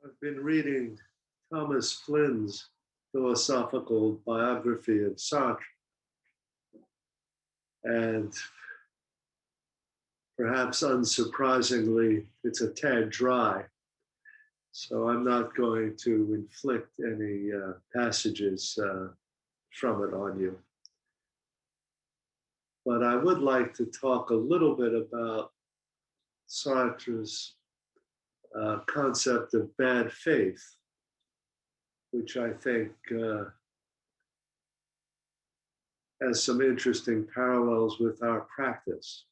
I've been reading Thomas Flynn's philosophical biography of Sartre, and perhaps unsurprisingly, it's a tad dry. So I'm not going to inflict any passages from it on you. But I would like to talk a little bit about Sartre's concept of bad faith, which I think has some interesting parallels with our practice.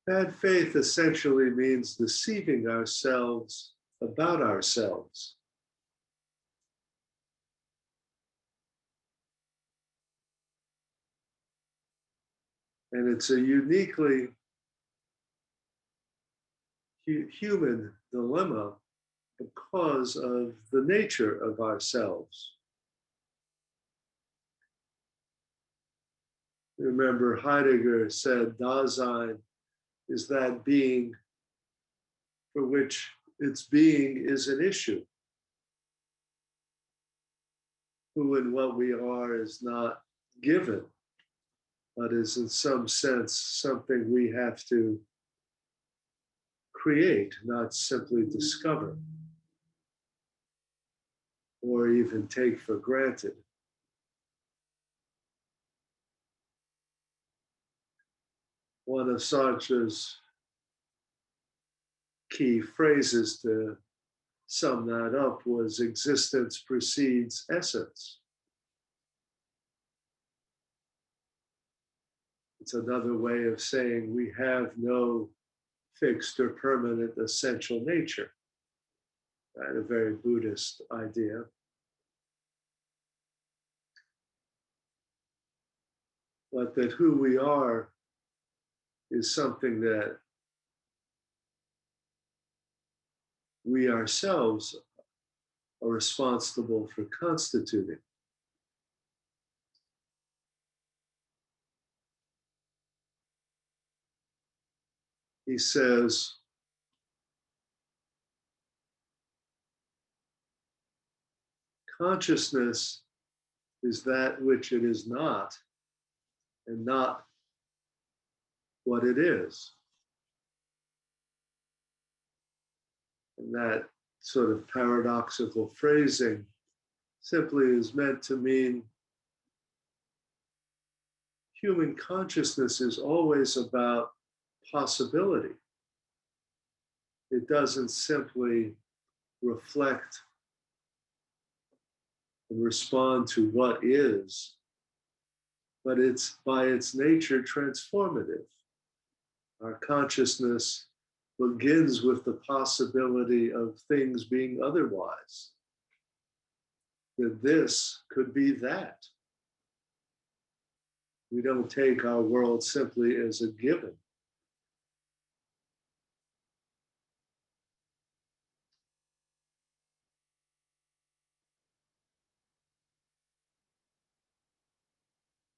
Bad faith essentially means deceiving ourselves about ourselves. And it's a uniquely human dilemma because of the nature of ourselves. Remember, Heidegger said Dasein is that being for which its being is an issue. Who and what we are is not given, but is in some sense something we have to create, not simply discover or even take for granted. One of Sartre's key phrases to sum that up was existence precedes essence. It's another way of saying we have no fixed or permanent essential nature, right? A very Buddhist idea. But that who we are is something that we ourselves are responsible for constituting. He says, consciousness is that which it is not, and not what it is. And that sort of paradoxical phrasing simply is meant to mean human consciousness is always about possibility. It doesn't simply reflect and respond to what is, but it's by its nature transformative. Our consciousness begins with the possibility of things being otherwise. That this could be that. We don't take our world simply as a given.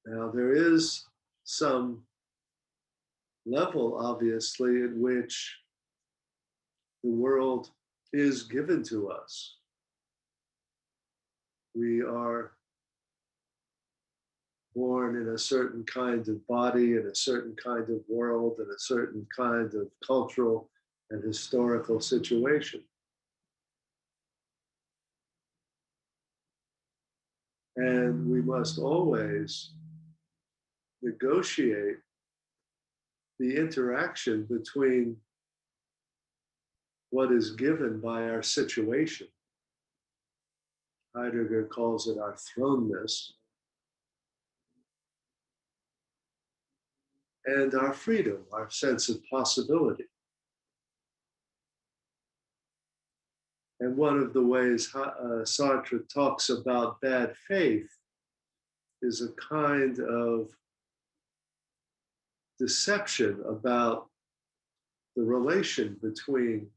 Now, there is some level, obviously, at which the world is given to us. We are born in a certain kind of body, in a certain kind of world, in a certain kind of cultural and historical situation. And we must always negotiate the interaction between what is given by our situation. Heidegger calls it our thrownness, and our freedom, our sense of possibility. And one of the ways Sartre talks about bad faith is a kind of deception about the relation between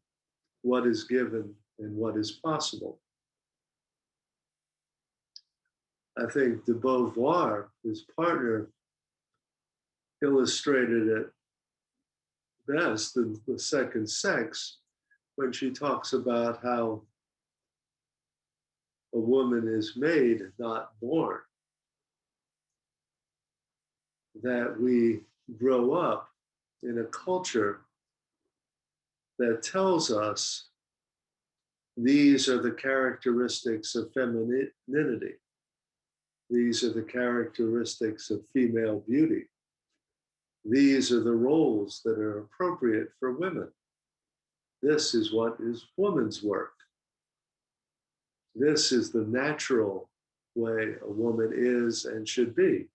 what is given and what is possible. I think de Beauvoir, his partner, illustrated it best in The Second Sex when she talks about how a woman is made, not born. That we grow up in a culture that tells us these are the characteristics of femininity. These are the characteristics of female beauty. These are the roles that are appropriate for women. This is what is woman's work. This is the natural way a woman is and should be.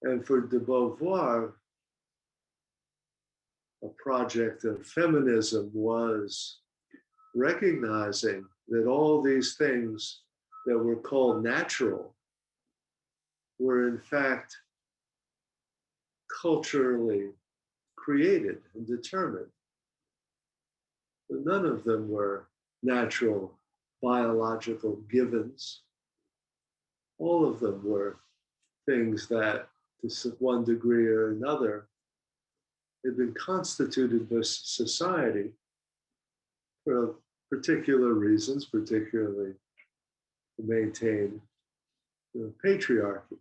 And for de Beauvoir, a project of feminism was recognizing that all these things that were called natural were in fact culturally created and determined. But none of them were natural biological givens. All of them were things that, to one degree or another, had been constituted by society for particular reasons, particularly to maintain the patriarchy.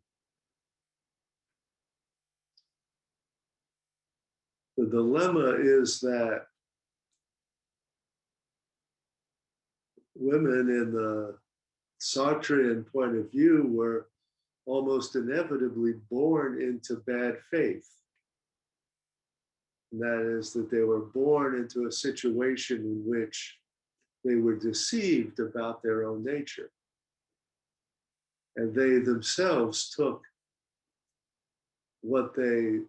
The dilemma is that women in the Sartrean point of view were almost inevitably born into bad faith. And that is that they were born into a situation in which they were deceived about their own nature. And they themselves took what they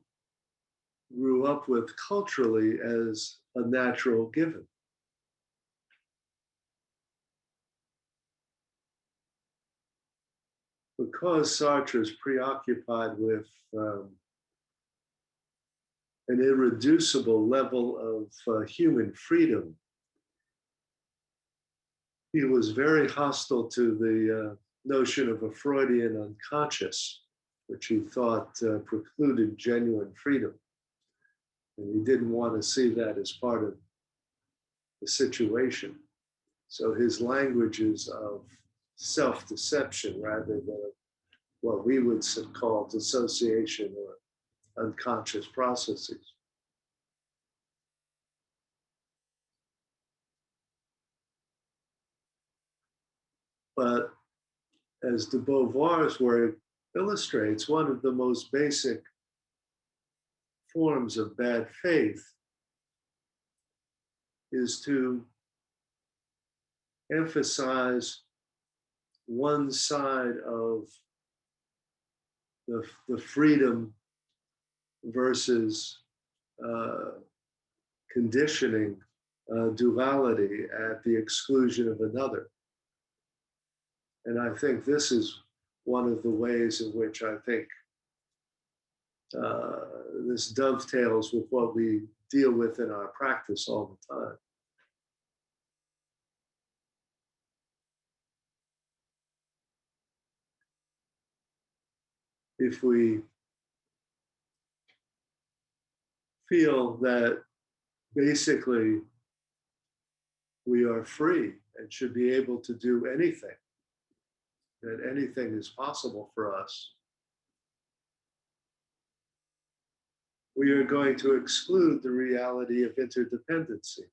grew up with culturally as a natural given. Because Sartre is preoccupied with an irreducible level of human freedom, he was very hostile to the notion of a Freudian unconscious, which he thought precluded genuine freedom. And he didn't want to see that as part of the situation. So his language is of self-deception rather than what we would call dissociation or unconscious processes. But as de Beauvoir's work illustrates, one of the most basic forms of bad faith is to emphasize one side of the freedom versus conditioning duality at the exclusion of another. And I think this is one of the ways in which I think this dovetails with what we deal with in our practice all the time. If we feel that basically we are free and should be able to do anything, that anything is possible for us, we are going to exclude the reality of interdependency.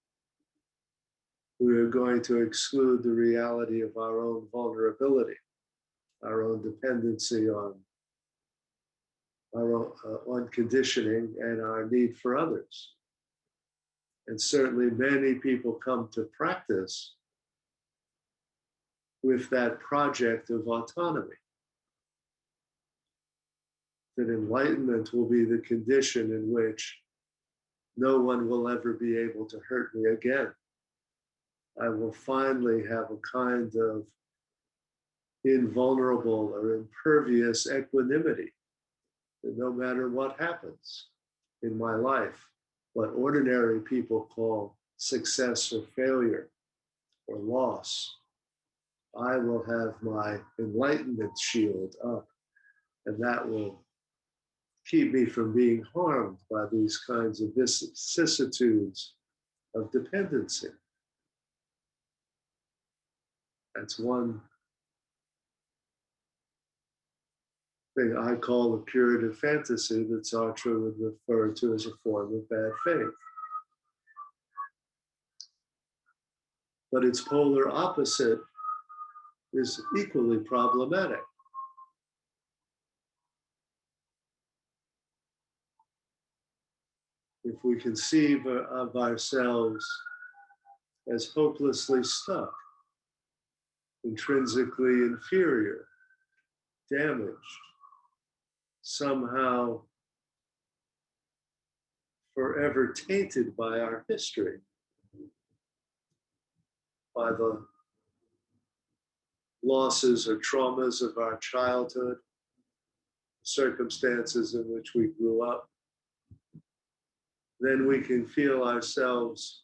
We are going to exclude the reality of our own vulnerability, our own dependency on our own conditioning and our need for others. And certainly many people come to practice with that project of autonomy. That enlightenment will be the condition in which no one will ever be able to hurt me again. I will finally have a kind of invulnerable or impervious equanimity that no matter what happens in my life, what ordinary people call success or failure or loss, I will have my enlightenment shield up, and that will keep me from being harmed by these kinds of vicissitudes of dependency. That's one thing I call a curative fantasy that Sartre would refer to as a form of bad faith. But its polar opposite is equally problematic. If we conceive of ourselves as hopelessly stuck, intrinsically inferior, damaged, somehow forever tainted by our history, by the losses or traumas of our childhood, circumstances in which we grew up, then we can feel ourselves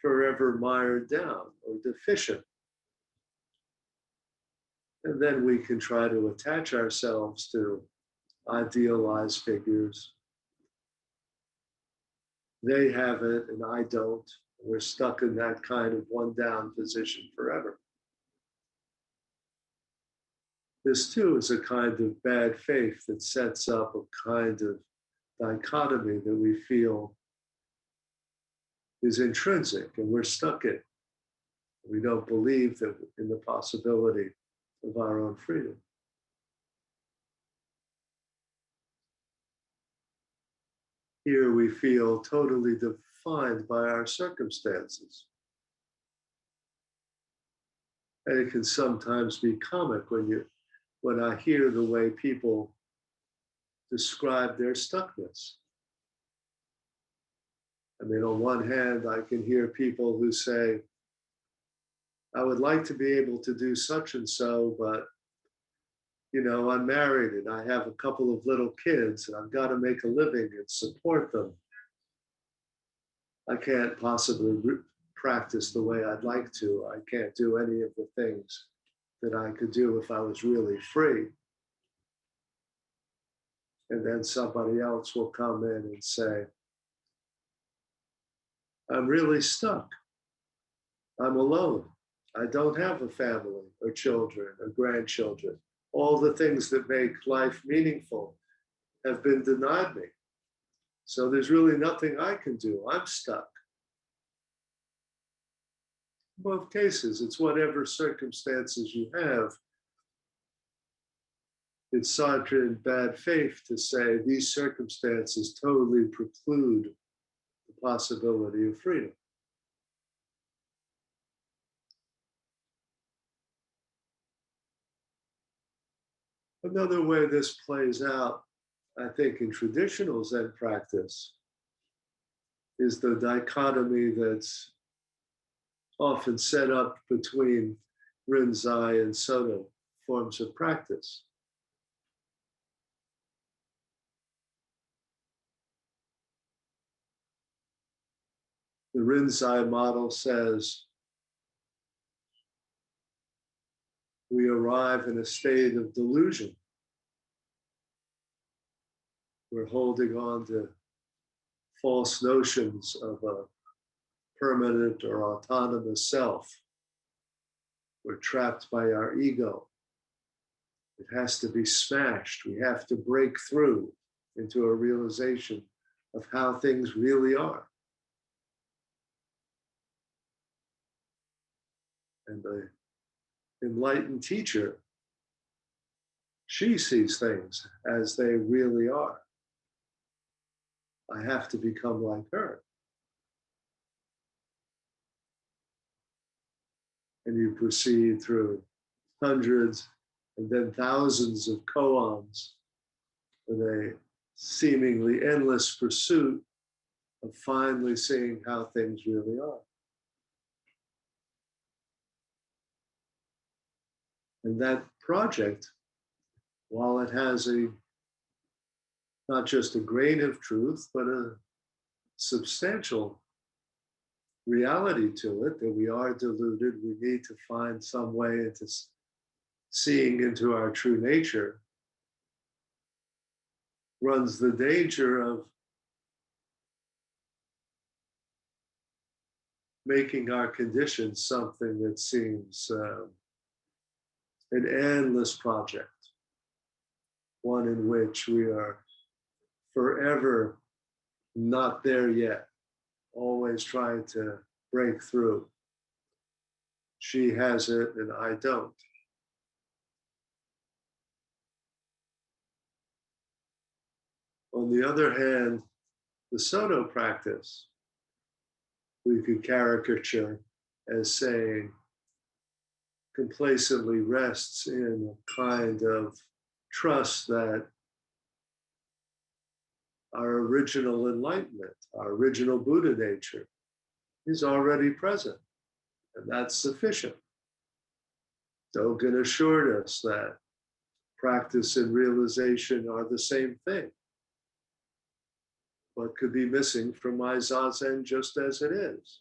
forever mired down or deficient. And then we can try to attach ourselves to idealized figures. They have it and I don't. We're stuck in that kind of one down position forever. This too is a kind of bad faith that sets up a kind of dichotomy that we feel is intrinsic and we're stuck in. We don't believe that in the possibility of our own freedom. Here we feel totally defined by our circumstances. And it can sometimes be comic when I hear the way people describe their stuckness. I mean, on one hand, I can hear people who say, I would like to be able to do such and so, but I'm married and I have a couple of little kids and I've got to make a living and support them. I can't possibly practice the way I'd like to. I can't do any of the things that I could do if I was really free. And then somebody else will come in and say, I'm really stuck. I'm alone. I don't have a family or children or grandchildren. All the things that make life meaningful have been denied me. So there's really nothing I can do. I'm stuck. In both cases, it's whatever circumstances you have. It's Sartre in bad faith to say these circumstances totally preclude the possibility of freedom. Another way this plays out, I think, in traditional Zen practice is the dichotomy that's often set up between Rinzai and Soto forms of practice. The Rinzai model says we arrive in a state of delusion. We're holding on to false notions of a permanent or autonomous self. We're trapped by our ego. It has to be smashed. We have to break through into a realization of how things really are. And the enlightened teacher, she sees things as they really are. I have to become like her. And you proceed through hundreds and then thousands of koans with a seemingly endless pursuit of finally seeing how things really are. And that project, while it has not just a grain of truth, but a substantial reality to it, that we are deluded. We need to find some way into seeing into our true nature, runs the danger of making our conditions something that seems an endless project, one in which we are forever not there yet, always trying to break through. She has it and I don't. On the other hand, the Soto practice, we could caricature as saying, complacently rests in a kind of trust that our original enlightenment, our original Buddha nature, is already present, and that's sufficient. Dogen assured us that practice and realization are the same thing. What could be missing from my zazen just as it is?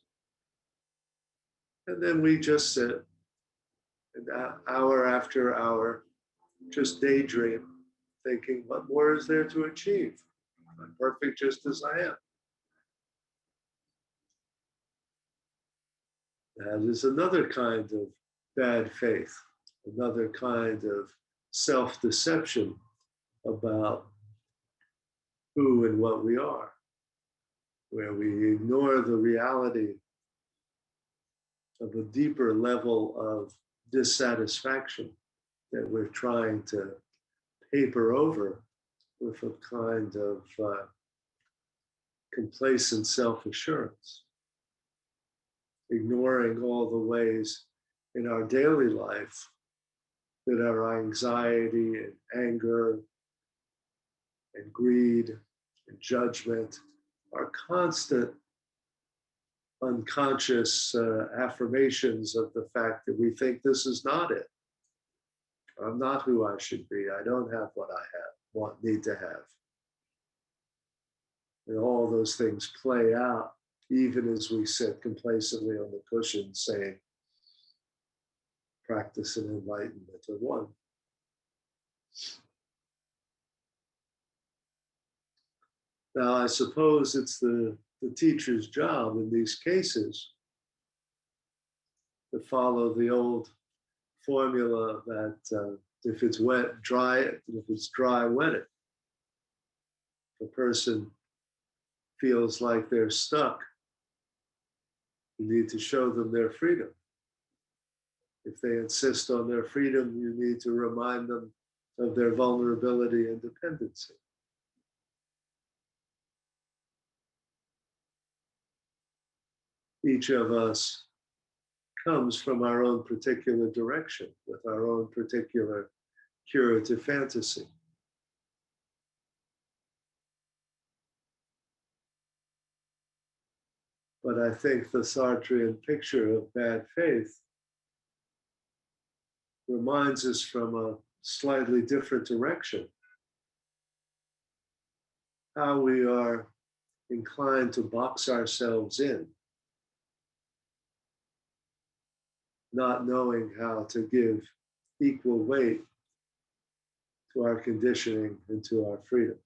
And then we just sit, and hour after hour, just daydream, thinking, what more is there to achieve? I'm perfect just as I am. That is another kind of bad faith, another kind of self-deception about who and what we are, where we ignore the reality of a deeper level of dissatisfaction that we're trying to paper over with a kind of complacent self-assurance, ignoring all the ways in our daily life that our anxiety and anger and greed and judgment are constant unconscious affirmations of the fact that we think this is not it. I'm not who I should be. I don't have what I need to have. And all those things play out even as we sit complacently on the cushion saying, practice and enlightenment are one. Now, I suppose it's the teacher's job in these cases to follow the old formula that if it's wet, dry it, and if it's dry, wet it. If a person feels like they're stuck, you need to show them their freedom. If they insist on their freedom, you need to remind them of their vulnerability and dependency. Each of us comes from our own particular direction with our own particular curative fantasy. But I think the Sartrean picture of bad faith reminds us from a slightly different direction how we are inclined to box ourselves in, not knowing how to give equal weight to our conditioning and to our freedom.